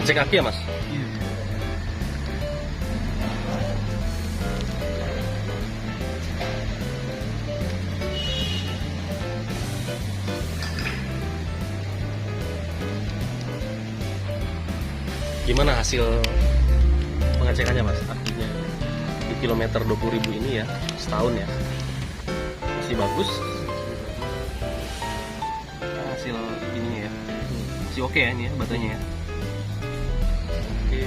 Ngecek aki ya mas? Iya. Gimana hasil pengecekannya mas? Artinya di kilometer 20.000 ini ya, setahun ya, masih bagus. Hasil ininya ya, masih oke ya ini ya baterainya ya. Oke.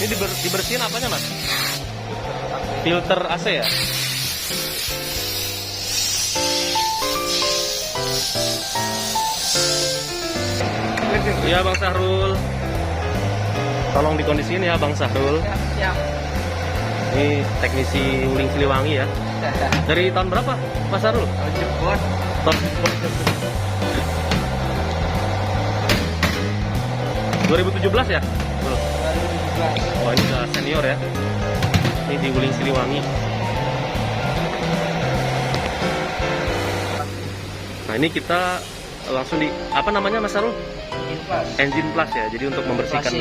Ini dibersihin apanya mas? Filter AC ya? Iya Bang Sahrul. Tolong dikondisiin ya Bang Sahrul. Siap. Ini teknisi Wuling Siliwangi ya. Dari tahun berapa Mas Sahrul? Kalau jebot. Tahun 2017 ya? Belum. 2017. Wah ini udah senior ya. Ini di Wuling Siliwangi. Nah ini kita langsung di apa namanya Mas Sahrul? Engine plus ya. Jadi untuk membersihkan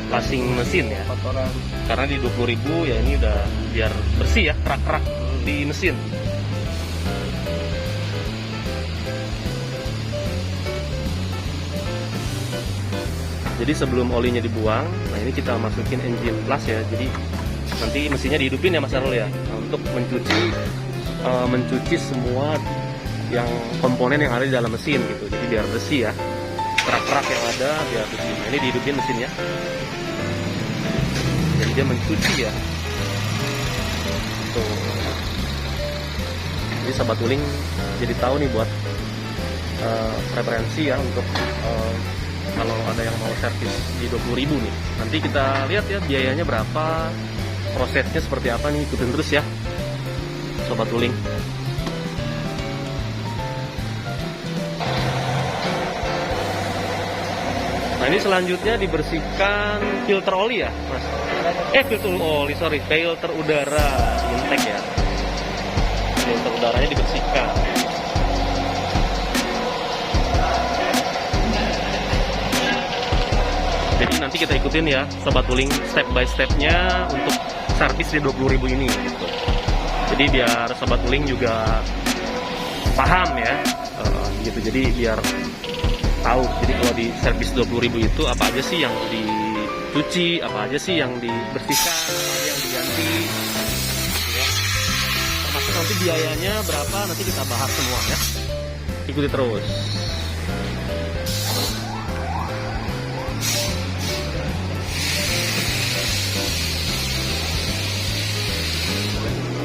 flashing mesin ya. Kotoran. Karena di 20.000 ya ini udah biar bersih ya, kerak-kerak di mesin. Jadi sebelum olinya dibuang, nah ini kita masukin engine plus ya. Jadi nanti mesinnya dihidupin ya Mas Arul ya. Nah, untuk mencuci semua yang komponen yang ada di dalam mesin gitu. Jadi biar bersih ya. Kerak-kerak yang ada biar bersih. Nah, ini dihidupin mesinnya. Jadi dia mencuci ya. Tuh. Jadi sahabat Wuling jadi tahu nih buat preferensi ya untuk kalau ada yang mau servis di 20.000 nih. Nanti kita lihat ya biayanya berapa, prosesnya seperti apa nih, ikutin terus ya Sobat Wuling. Nah ini selanjutnya dibersihkan filter oli ya Mas? Filter oli, sorry, filter udara intake ya. Filter udaranya dibersihkan. Jadi nanti kita ikutin ya Sobat Wuling step by stepnya untuk servis di 20.000 ini gitu. Jadi biar Sobat Wuling juga paham ya gitu. Jadi biar tahu. Jadi kalau di servis 20.000 itu apa aja sih yang dicuci, apa aja sih yang dibersihkan, apa aja yang diganti ya. Termasuk nanti biayanya berapa, nanti kita bahas semua ya. Ikuti terus.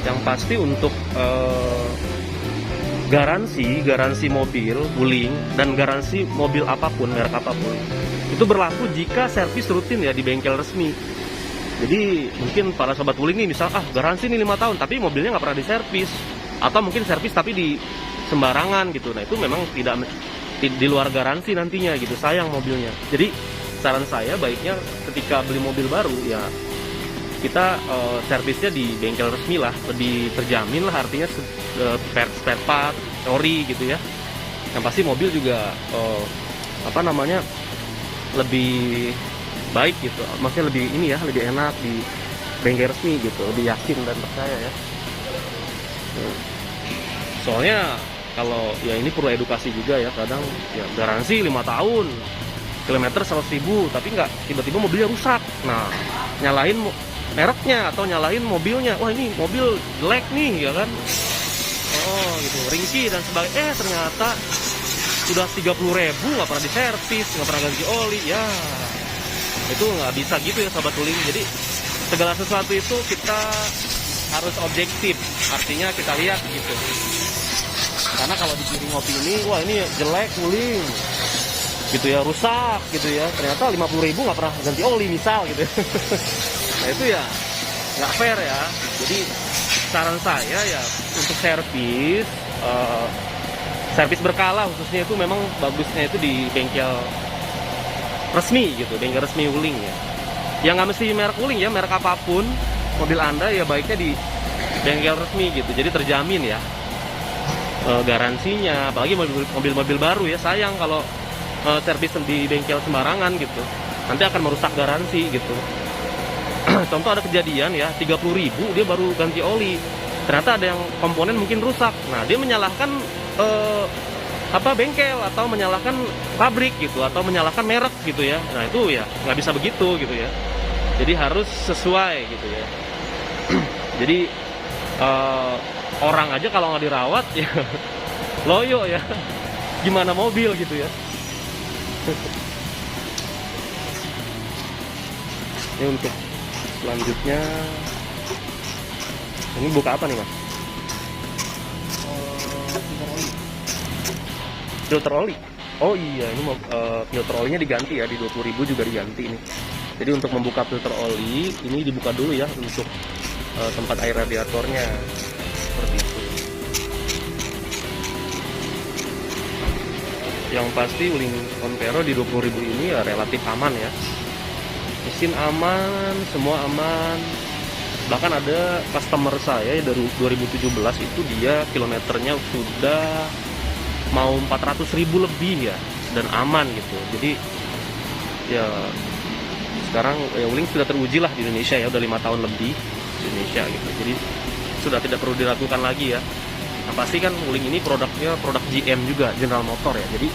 Yang pasti untuk garansi mobil Wuling dan garansi mobil apapun, merek apapun itu berlaku jika servis rutin ya di bengkel resmi. Jadi mungkin para Sobat Wuling nih misal garansi nih 5 tahun tapi mobilnya nggak pernah diservis, atau mungkin servis tapi di sembarangan gitu. Nah itu memang tidak di luar garansi nantinya gitu, sayang mobilnya. Jadi saran saya baiknya ketika beli mobil baru ya kita servisnya di bengkel resmi lah, lebih terjamin lah, artinya spare part, ori gitu ya. Yang pasti mobil juga lebih baik gitu, maksudnya lebih ini ya, lebih enak di bengkel resmi gitu, lebih yakin dan percaya ya. Soalnya kalau ya ini perlu edukasi juga ya, kadang ya garansi 5 tahun, kilometer 100.000, tapi nggak, tiba-tiba mobilnya rusak. Nah nyalahin mereknya atau nyalahin mobilnya, wah ini mobil jelek nih ya kan, oh gitu, ringkih dan sebagainya. Ternyata sudah 30.000 nggak pernah diservis, nggak pernah ganti oli ya. Itu nggak bisa gitu ya Sobat Wuling. Jadi segala sesuatu itu kita harus objektif, artinya kita lihat gitu. Karena kalau di piring ngopi ini, wah ini jelek Wuling gitu ya, rusak gitu ya, ternyata 50.000 nggak pernah ganti oli misal gitu. Nah itu ya nggak fair ya. Jadi saran saya ya untuk servis berkala khususnya itu memang bagusnya itu di bengkel resmi gitu, bengkel resmi Wuling ya. Yang nggak mesti merek Wuling ya, merek apapun mobil Anda ya baiknya di bengkel resmi gitu. Jadi terjamin ya garansinya, apalagi mobil-mobil baru ya. Sayang kalau servis di bengkel sembarangan gitu, nanti akan merusak garansi gitu. Contoh ada kejadian ya, 30.000 dia baru ganti oli, ternyata ada yang komponen mungkin rusak. Nah dia menyalahkan bengkel, atau menyalahkan pabrik gitu, atau menyalahkan merek gitu ya. Nah itu ya nggak bisa begitu gitu ya. Jadi harus sesuai gitu ya. Jadi orang aja kalau nggak dirawat ya loyo ya, gimana mobil gitu ya. Ini untuk selanjutnya, ini buka apa nih Mas? Filter oli. Oh iya, ini filter olinya diganti ya, di 20.000 juga diganti ini. Jadi untuk membuka filter oli ini dibuka dulu ya, untuk tempat air radiatornya seperti itu. Yang pasti Wuling Convero di 20.000 ini ya relatif aman ya. Mesin aman, semua aman. Bahkan ada customer saya dari 2017 itu dia kilometernya sudah mau 400.000 lebih ya, dan aman gitu. Jadi ya sekarang ya Wuling sudah teruji lah di Indonesia ya, udah 5 tahun lebih di Indonesia gitu. Jadi sudah tidak perlu diragukan lagi ya. Nah pasti kan Wuling ini produknya produk GM juga, General Motor ya. Jadi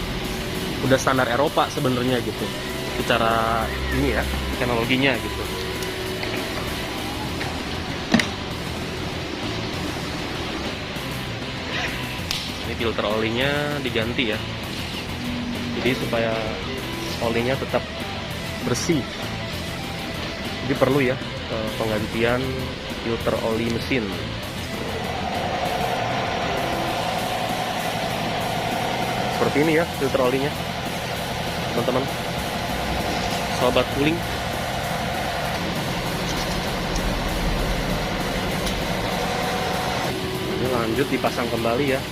udah standar Eropa sebenarnya gitu, secara ini ya, teknologinya gitu. Ini filter olinya diganti ya, jadi supaya olinya tetap bersih. Jadi perlu ya penggantian filter oli mesin. Seperti ini ya filter olinya, teman-teman, sobat Wuling. Ini lanjut dipasang kembali ya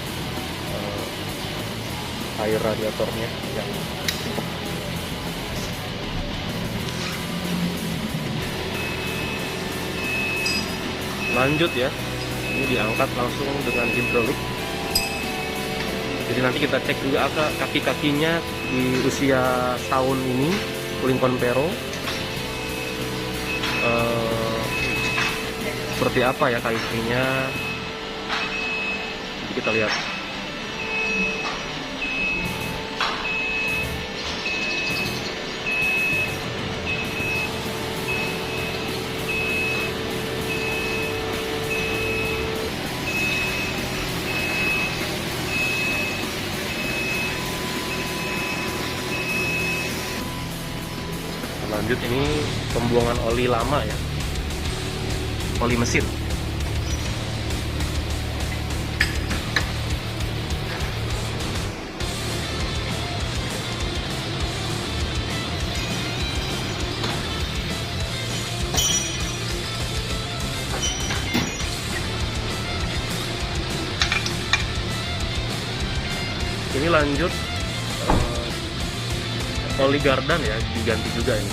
air radiatornya yang lanjut ya. Ini diangkat langsung dengan hidrolik. Jadi nanti kita cek juga kaki-kakinya di usia tahun ini Wuling Convero seperti apa ya kakinya. Jadi kita lihat. Lanjut ini pembuangan oli lama ya, oli mesin. Ini lanjut oli gardan ya, diganti juga ini.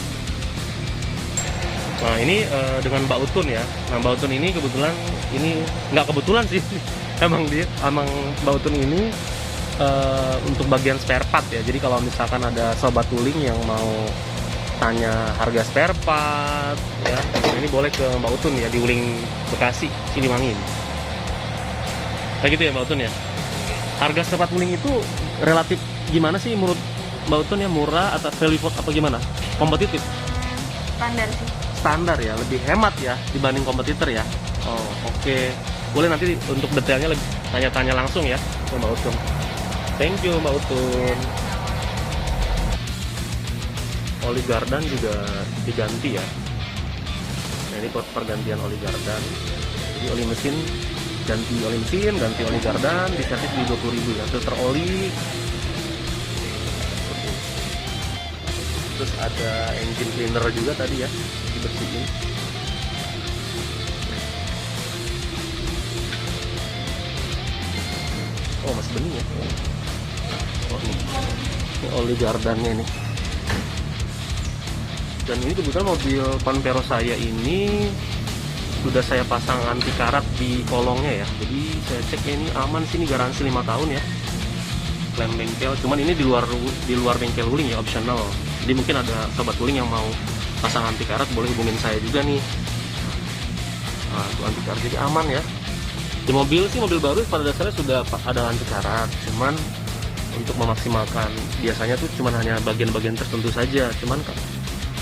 Nah ini dengan Mbak Utun ya. Nah Mbak Utun ini kebetulan, ini nggak kebetulan sih, emang Mbak Utun ini untuk bagian spare part ya. Jadi kalau misalkan ada sobat Wuling yang mau tanya harga spare part ya, ini boleh ke Mbak Utun ya, di Wuling Bekasi, Siliwangi. Kayak gitu ya Mbak Utun ya. Harga spare part Wuling itu relatif gimana sih menurut Mbak Utun ya, murah atau value apa gimana? Kompetitif? Standar sih. Standar ya, lebih hemat ya dibanding kompetitor ya. Oh oke. Boleh nanti untuk detailnya lebih tanya-tanya langsung ya ke Mbak Utun. Thank you Mbak Utun. Oli gardan juga diganti ya. Nah, ini pergantian oli gardan. Jadi oli mesin ganti oli mesin, ganti oli gardan, diservis di 20.000 ya. Filter oli. Terus ada engine cleaner juga tadi ya, dibersihin. Oh masih bening ya. Oh ini oli gardannya ini. Dan ini kebetulan mobil Panpero saya ini sudah saya pasang anti karat di kolongnya ya. Jadi saya cek ini aman sih, ini garansi 5 tahun ya. Klaim bengkel, cuman ini di luar bengkel Wuling ya, optional. Jadi mungkin ada sobat Wuling yang mau pasang anti karat, boleh hubungin saya juga nih. Nah, itu anti karat, jadi aman ya. Di mobil sih, mobil baru pada dasarnya sudah ada anti karat, cuman untuk memaksimalkan biasanya tuh cuman hanya bagian-bagian tertentu saja. Cuman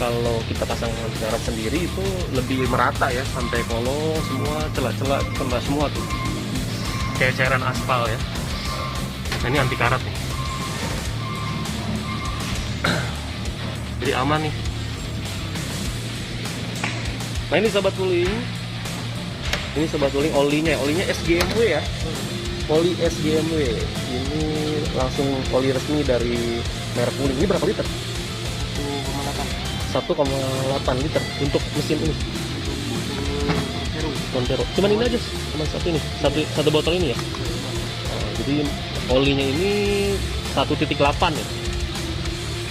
kalau kita pasang anti karat sendiri itu lebih merata ya, sampai kolong semua, celah-celah kena semua tuh, kayak cairan aspal ya. Nah, ini anti karat nih. Jadi aman nih. Nah, ini sobat Wuling. Ini sobat Wuling olinya SGMW ya. Oli SGMW. Ini langsung oli resmi dari merek Wuling. Ini berapa liter? 1,8 liter untuk mesin ini. Montero. Cuman ini aja, cuma satu ini. Satu botol ini ya. Jadi olinya ini 1,8 ya.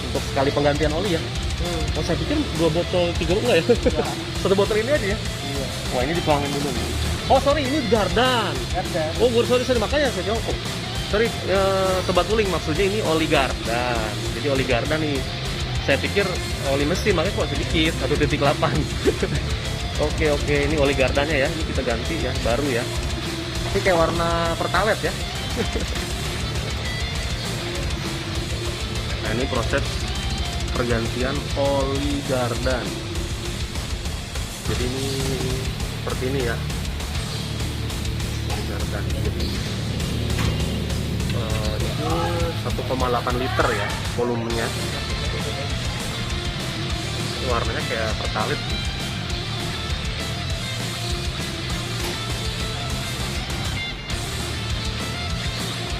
Untuk sekali penggantian oli ya. Oh, saya pikir 2 botol 3 enggak ya? Satu botol ini aja ya. Iya. Wah, ini dituangin dulu nih. Oh, sorry, ini Gardan. Oh, sorry, makanya saya jawab. Sorry, sobat Wuling, maksudnya ini oli Gardan. Jadi oli Gardan nih. Saya pikir oli mesin, makanya kok sedikit 1,8. Oke, ini oli Gardannya ya. Ini kita ganti ya, baru ya. Ini kayak warna Pertalite ya. Nah, ini proses pergantian oli Gardan. Jadi ini seperti ini ya, oli Gardan. Jadi itu 1,8 liter ya volumenya. Warnanya kayak Pertalite.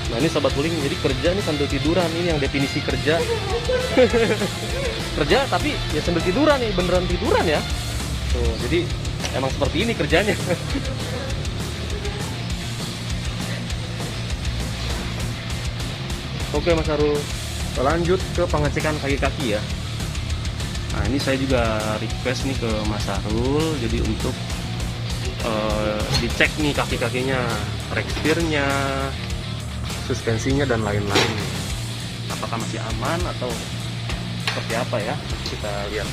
Nah, ini sobat Wuling, jadi kerja nih sambil tiduran, ini yang definisi kerja. Kerja tapi ya sambil tiduran nih, beneran tiduran ya. Tuh, jadi emang seperti ini kerjanya. Oke Mas Arul, lanjut ke pengecekan kaki-kaki ya. Nah, ini saya juga request nih ke Mas Arul, jadi untuk dicek nih kaki-kakinya, rekstirnya, suspensinya dan lain-lain. Apakah masih aman atau seperti apa ya? Kita lihat.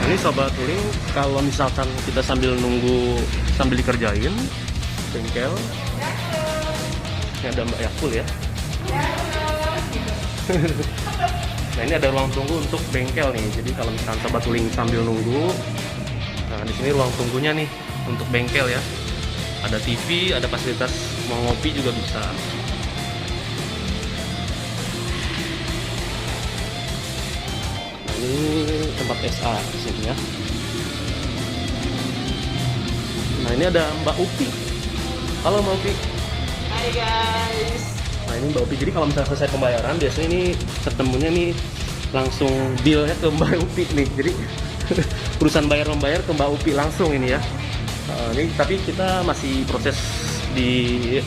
Ini sobat Wuling, kalau misalkan kita sambil nunggu, sambil dikerjain bengkel, ini ada Mbak Yakul ya. Nah, ini ada ruang tunggu untuk bengkel nih. Jadi kalau misalkan sobat Wuling sambil nunggu, nah di sini ruang tunggunya nih untuk bengkel ya. Ada TV, ada fasilitas mau ngopi juga bisa. Nah, ini tempat SA di sini ya. Nah, ini ada Mbak Upi. Halo Mbak Upi. Hai guys. Nah, ini Mbak Upi. Jadi kalau misalnya selesai pembayaran, biasanya ini ketemunya nih langsung billnya ke Mbak Upi nih. Jadi perusahaan membayar ke Mbak Upi langsung ini ya. Ini tapi kita masih proses di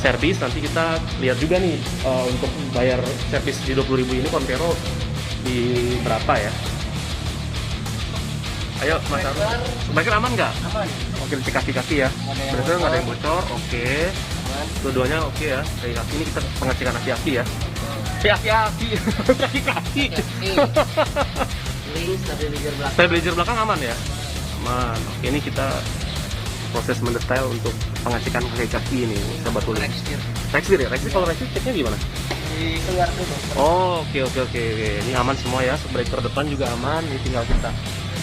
servis, nanti kita lihat juga nih untuk bayar servis di 20.000 ini Panpero di berapa ya. Ayo Mas Arul, sebaiknya aman nggak? Aman. Oke, dicek kaki-kaki ya, berarti nggak ada yang bocor. Oke, dua-duanya oke ya. Kaki-kaki ini kita pengecekan aki-aki ya. Aki-aki, kaki-kaki. Link stabilizer belakang. Stabilizer belakang aman ya? Aman. Oke, ini kita proses mendetail untuk pengecekan kaki-kaki ini, sobat Wuling. Rekstir ya? Rekstir, kalau rekstir ceknya gimana? Di keluar dulu. Oh, oke. Ini aman semua ya. Breaker depan juga aman. Ini tinggal kita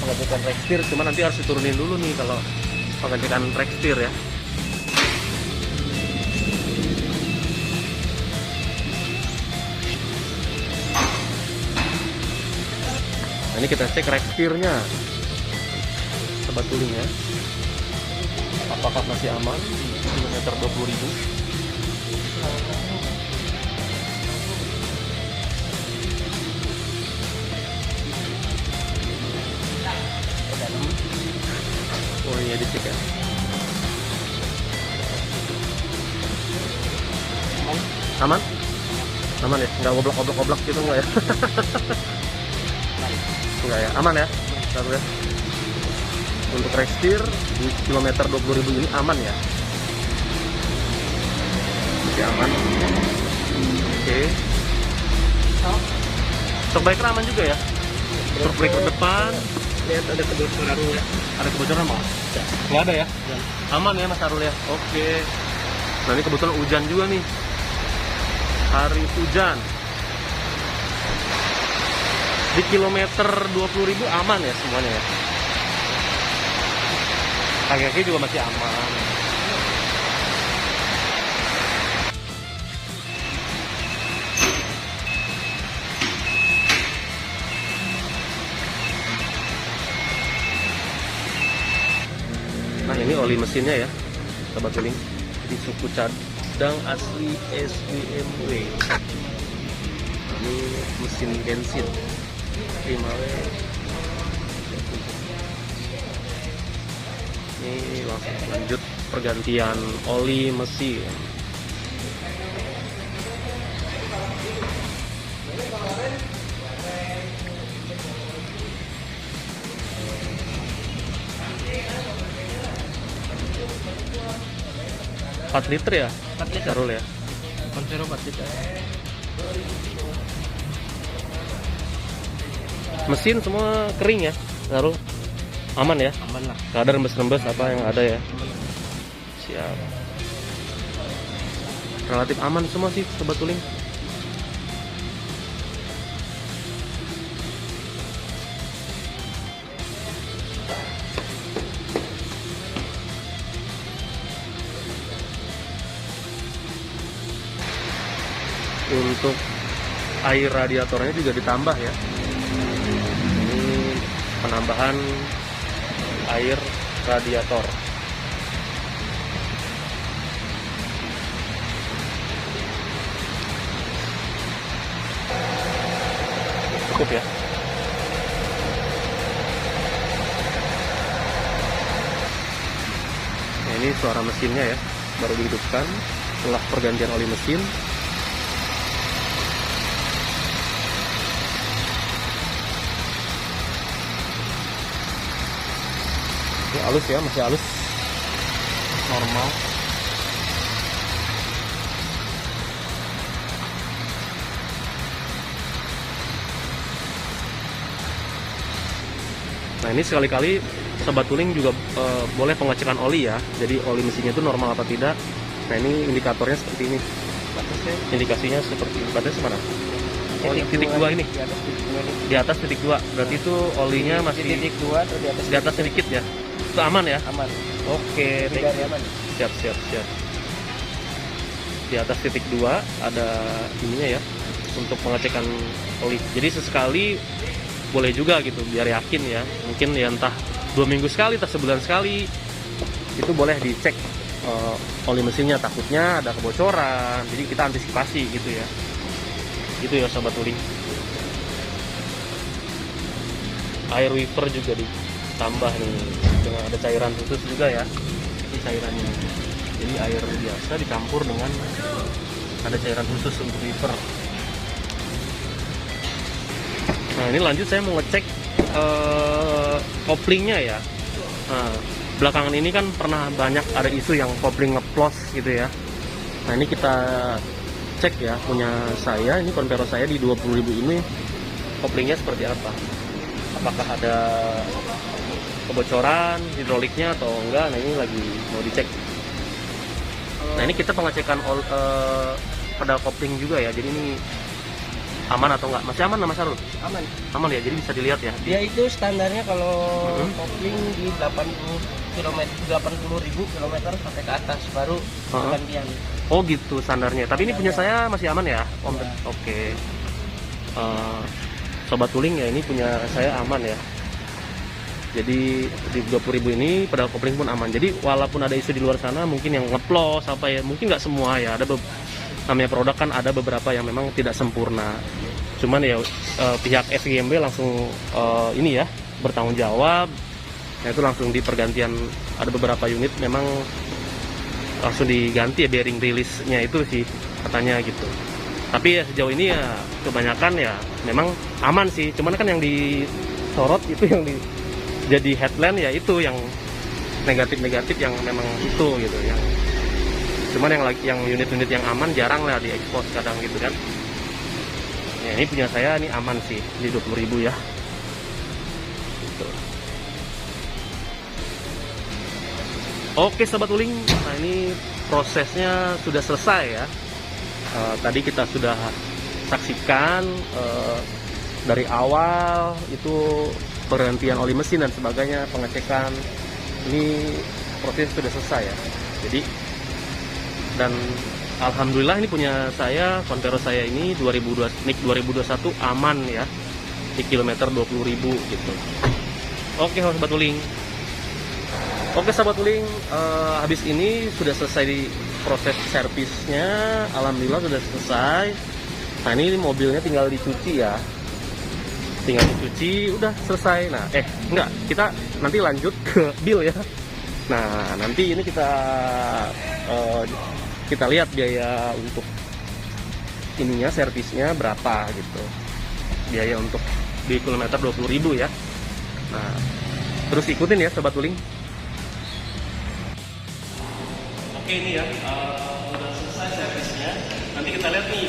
pengecekan rekstir. Cuma nanti harus diturunin dulu nih kalau pengecekan rekstir ya. Nah, ini kita cek rekstirnya, sobat Wuling ya. Apakah masih aman di kilometer 20.000? Oh iya, dicek ya. Aman? Aman ya? Nggak goblok-goblok gitu nggak ya? Enggak ya, aman ya. Bentar ya. Untuk rekstir di kilometer 20.000 ini aman ya. Masih aman. Oke. Shock breaker aman juga ya. Shock breaker depan. Lihat ada kebocoran nggak? Ada kebocoran Mas? Nggak ada ya? Aman ya Mas Arul ya? Oke. Nah ini kebetulan hujan juga nih. Hari hujan. Di kilometer 20.000 aman ya semuanya ya. Kaki-kaki juga masih aman. Nah ini oli mesinnya ya, Sobat Tuling. Di suku cadang asli SBMW. Ini mesin bensin. Ini langsung lanjut pergantian oli mesin. Empat liter ya? 4 liter. Sarul ya. Konvero 4 liter. Mesin semua kering ya, Sarul. Aman ya? Aman lah. Gak ada rembes-rembes apa yang ada ya. Siap. Relatif aman semua sih Sobat Tuling. Untuk air radiatornya juga ditambah ya. Ini penambahan air radiator. Cukup ya. Nah, ini suara mesinnya ya, baru dihidupkan setelah pergantian oli mesin. Ini halus ya, masih halus, normal. Nah ini sekali-kali Sobat Tuling juga boleh pengecekan oli ya. Jadi oli mesinnya itu normal apa tidak. Nah ini indikatornya seperti ini. Batasnya Indikasinya seperti ini. Batasnya mana? oli Titik 2 ini. Di atas titik 2 ini. Di atas titik 2. Berarti itu olinya Di masih titik 2 atau di atas sedikit ya. Itu aman ya? aman. Oke, thank Tidak you. aman. Siap. Di atas titik 2 ada ininya ya untuk pengecekan oli. Jadi sesekali boleh juga gitu biar yakin ya. Mungkin ya entah 2 minggu sekali, entah sebulan sekali. Itu boleh dicek oli mesinnya, takutnya ada kebocoran. Jadi kita antisipasi gitu ya. Gitu ya Sobat Tuling. Air wiper juga ditambah nih dengan ada cairan khusus juga ya. Ini cairannya. Jadi air biasa dicampur dengan ada cairan khusus untuk wiper. Nah ini lanjut saya mau ngecek koplingnya ya. Nah, belakangan ini kan pernah banyak ada isu yang kopling ngeplos gitu ya. Nah ini kita cek ya, punya saya ini Convero saya di 20.000 ini koplingnya seperti apa. Apakah ada kebocoran hidroliknya atau enggak. Nah ini lagi mau dicek. Nah ini kita pengecekan pedal kopling juga ya. Jadi ini aman atau enggak? Masih aman Mas Arul? Aman. Aman ya, jadi bisa dilihat ya. Dia itu standarnya kalau kopling di 80.000 km sampai ke atas baru pergantian. Oh gitu standarnya. Tapi ini punya saya masih aman ya, Om. Ya. Oke. Sobat Tuling ya, ini punya saya aman ya. Jadi di 20.000 ini pedal kopling pun aman. Jadi walaupun ada isu di luar sana mungkin yang ngeplos apa ya, mungkin nggak semua ya. Ada namanya produk kan ada beberapa yang memang tidak sempurna. Cuman ya pihak SGMB langsung ini ya bertanggung jawab. Nah itu langsung di pergantian, ada beberapa unit memang langsung diganti ya bearing release-nya itu sih katanya gitu. Tapi ya sejauh ini ya kebanyakan ya memang aman sih. Cuman kan yang sorot itu yang jadi headline ya, itu yang negatif yang memang itu gitu, yang cuman yang unit-unit yang aman jarang lah diekspos kadang gitu kan. Ya, ini punya saya ini aman sih di 20.000 ya gitu. Oke Sobat Uling, nah ini prosesnya sudah selesai ya. Tadi kita sudah saksikan dari awal itu pergantian oli mesin dan sebagainya, pengecekan. Ini proses sudah selesai ya. Jadi, dan alhamdulillah ini punya saya, Convero saya ini 2021 aman ya, di kilometer 20.000 gitu. Oke Sobat Uling. Oke Sobat Uling, habis ini sudah selesai di proses servisnya, alhamdulillah sudah selesai. Nah ini mobilnya tinggal dicuci ya, tinggal dicuci udah selesai. Nah enggak, kita nanti lanjut ke bill ya. Nah nanti ini kita lihat biaya untuk ininya, servisnya berapa gitu, biaya untuk di kilometer 20.000 ya. Nah terus ikutin ya Sobat Uling. Oke ini ya, udah selesai servisnya. Nanti kita lihat nih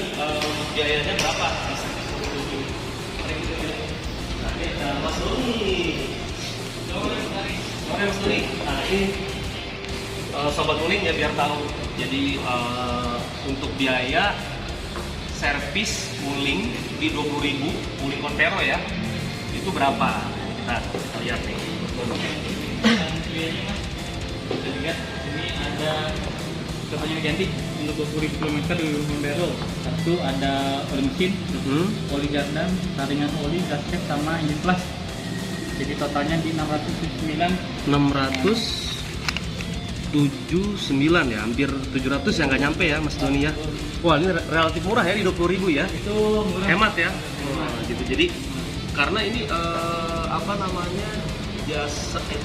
biayanya berapa di servis 20.000. Nah ini ada Mas Doni. Oke Mas Doni. Nah ini Sobat Uling ya biar tahu. Jadi untuk biaya servis Wuling di 20.000, Wuling Convero ya, itu berapa? Kita lihat nih. Biayanya Mas, kita lihat ini ada contohnya ganti untuk 20.000 km di Convero. Satu ada oli mesin, oli gardan, saringan oli, gasket sama engine plus. Jadi totalnya di 679 ya, hampir 700 ya, nggak nyampe ya Mas Doni ya. Wah ini relatif murah ya di 20.000 ya. Itu murah. Hemat ya. Gitu. Jadi karena ini apa namanya,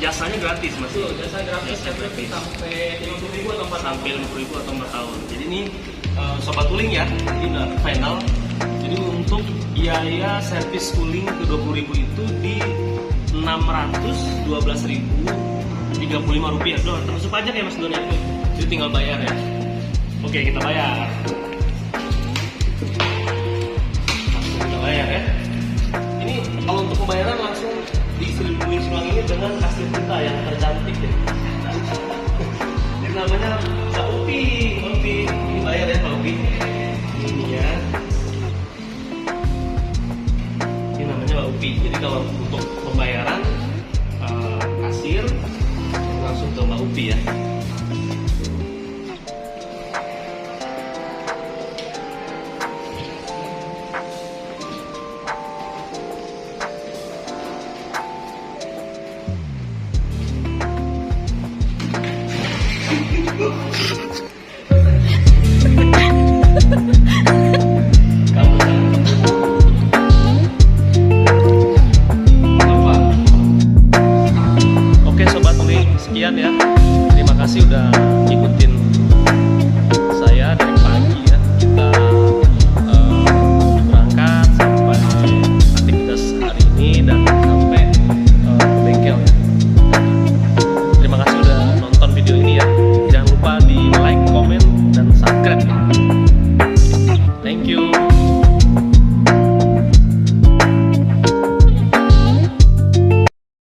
jasanya gratis Mas. Jasa gratis Jasa gratis. sampai 50.000 atau 4 Sampai 50.000 atau 4 tahun. Jadi ini Sobat Uling ya, ini udah final. Jadi untuk biaya servis Uling ke 20.000 itu di 612.035 rupiah doang, termasuk pajak ya Mas Doni. Jadi tinggal bayar ya. Oke kita bayar. Langsung kita bayar ya. Ini kalau untuk pembayaran langsung distribuin uang ini dengan kasir kita yang tercantik ya. Ini namanya Pak Upi. Ini bayar ya Pak Upi. Ini ya. Ini namanya Pak Upi. Jadi kalau untuk pembayaran kasir langsung ke Mbak Upi ya.